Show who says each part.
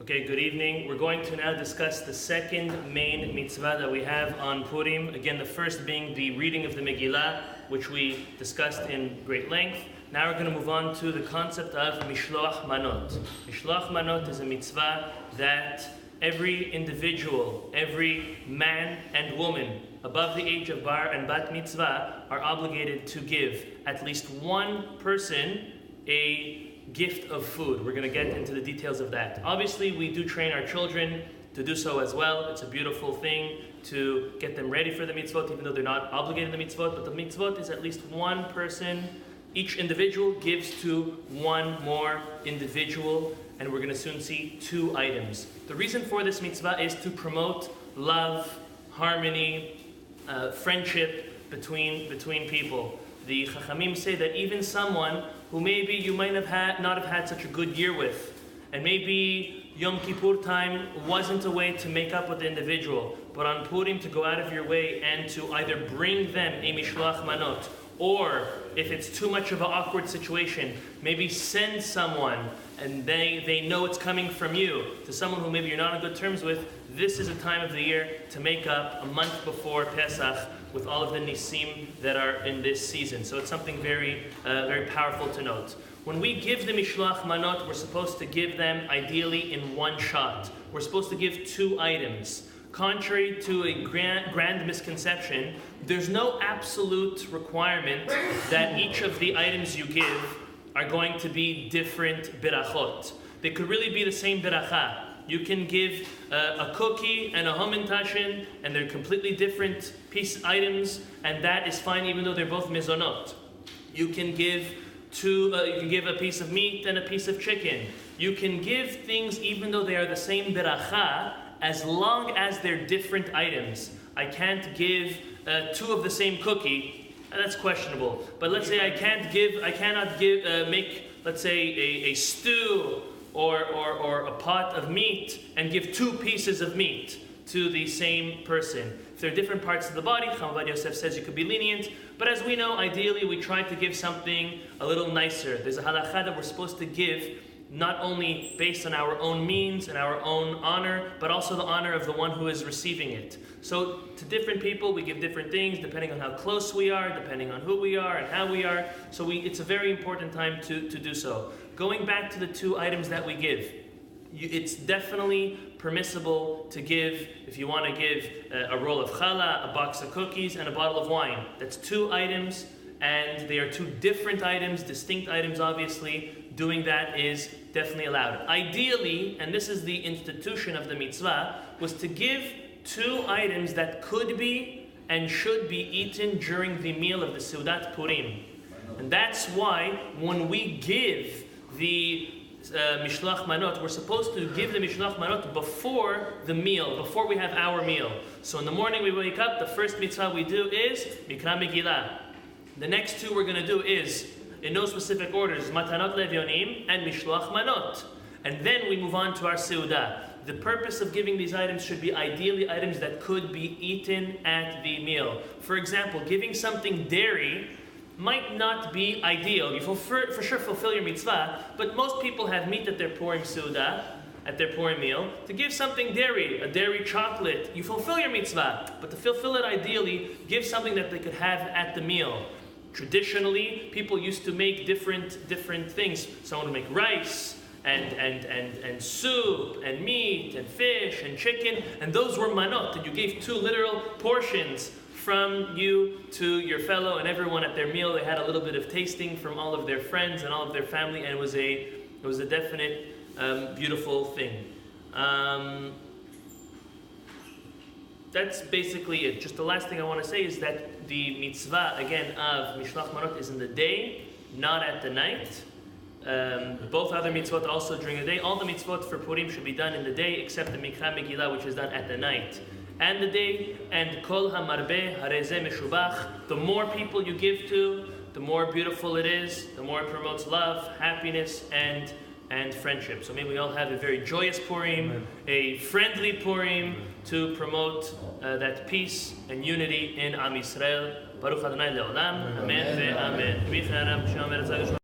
Speaker 1: Okay, good evening. We're going to now discuss the second main mitzvah that we have on Purim. Again, the first being the reading of the Megillah, which we discussed in great length. Now we're going to move on to the concept of Mishloach Manot. Mishloach Manot is a mitzvah that every individual, every man and woman above the age of bar and bat mitzvah are obligated to give at least one person a gift of food. We're going to get into the details of that. Obviously, we do train our children to do so as well. It's a beautiful thing to get them ready for the mitzvot, even though they're not obligated to the mitzvot. But the mitzvot is at least one person. Each individual gives to one more individual, and we're going to soon see two items. The reason for this mitzvah is to promote love, harmony, friendship between people. The Chachamim say that even someone who maybe you might not have had such a good year with, and maybe Yom Kippur time wasn't a way to make up with the individual, but on Purim to go out of your way and to either bring them a Mishloach Manot, or if it's too much of an awkward situation, maybe send someone and they know it's coming from you to someone who maybe you're not on good terms with. This is a time of the year to make up a month before Pesach with all of the nisim that are in this season. So it's something very, very powerful to note. When we give the Mishloach Manot, we're supposed to give them ideally in one shot. We're supposed to give two items. Contrary to a grand misconception, there's no absolute requirement that each of the items you give are going to be different birachot. They could really be the same beracha. You can give a cookie and a hamantashen, and they're completely different items, and that is fine even though they're both mizonot. You can give a piece of meat and a piece of chicken. You can give things even though they are the same beracha, as long as they're different items. I can't give two of the same cookie, and that's questionable. But let's say I cannot make, let's say, a stew or a pot of meat and give two pieces of meat to the same person. If they're different parts of the body, Chacham Yosef says you could be lenient, but as we know, ideally we try to give something a little nicer. There's a halakha that we're supposed to give not only based on our own means and our own honor, but also the honor of the one who is receiving it. So to different people, we give different things depending on how close we are, depending on who we are and how we are. So it's a very important time to do so. Going back to the two items that we give, it's definitely permissible to give, if you want to give a roll of challah, a box of cookies, and a bottle of wine. That's two items, and they are two different items, distinct items obviously. Doing that is definitely allowed. Ideally, and this is the institution of the mitzvah, was to give two items that could be and should be eaten during the meal of the Seudat Purim. And that's why when we give the Mishloach Manot, we're supposed to give the Mishloach Manot before the meal, before we have our meal. So in the morning we wake up, the first mitzvah we do is Mikra Megillah. The next two we're going to do is, in no specific orders, Matanot Levyonim and Mishloach Manot. And then we move on to our Seudah. The purpose of giving these items should be ideally items that could be eaten at the meal. For example, giving something dairy might not be ideal. You for sure fulfill your mitzvah, but most people have meat at their Purim Seudah, at their Purim meal. To give something dairy, a dairy chocolate, you fulfill your mitzvah. But to fulfill it ideally, give something that they could have at the meal. Traditionally, people used to make different things. Someone would make rice and soup and meat and fish and chicken, and those were manot. And you gave two literal portions from you to your fellow, and everyone at their meal. They had a little bit of tasting from all of their friends and all of their family, and it was a definite beautiful thing. That's basically it. Just the last thing I want to say is that the mitzvah, again, of Mishloach Manot is in the day, not at the night. Both other mitzvot also during the day. All the mitzvot for Purim should be done in the day, except the Mikra Megillah, which is done at the night and the day. And Kol HaMarbeh Harezeh Meshubach. The more people you give to, the more beautiful it is, the more it promotes love, happiness, and friendship. So may we all have a very joyous Purim, a friendly Purim, to promote that peace and unity in Am Yisrael. Baruch Adonai Le'olam. Amen ve'amen.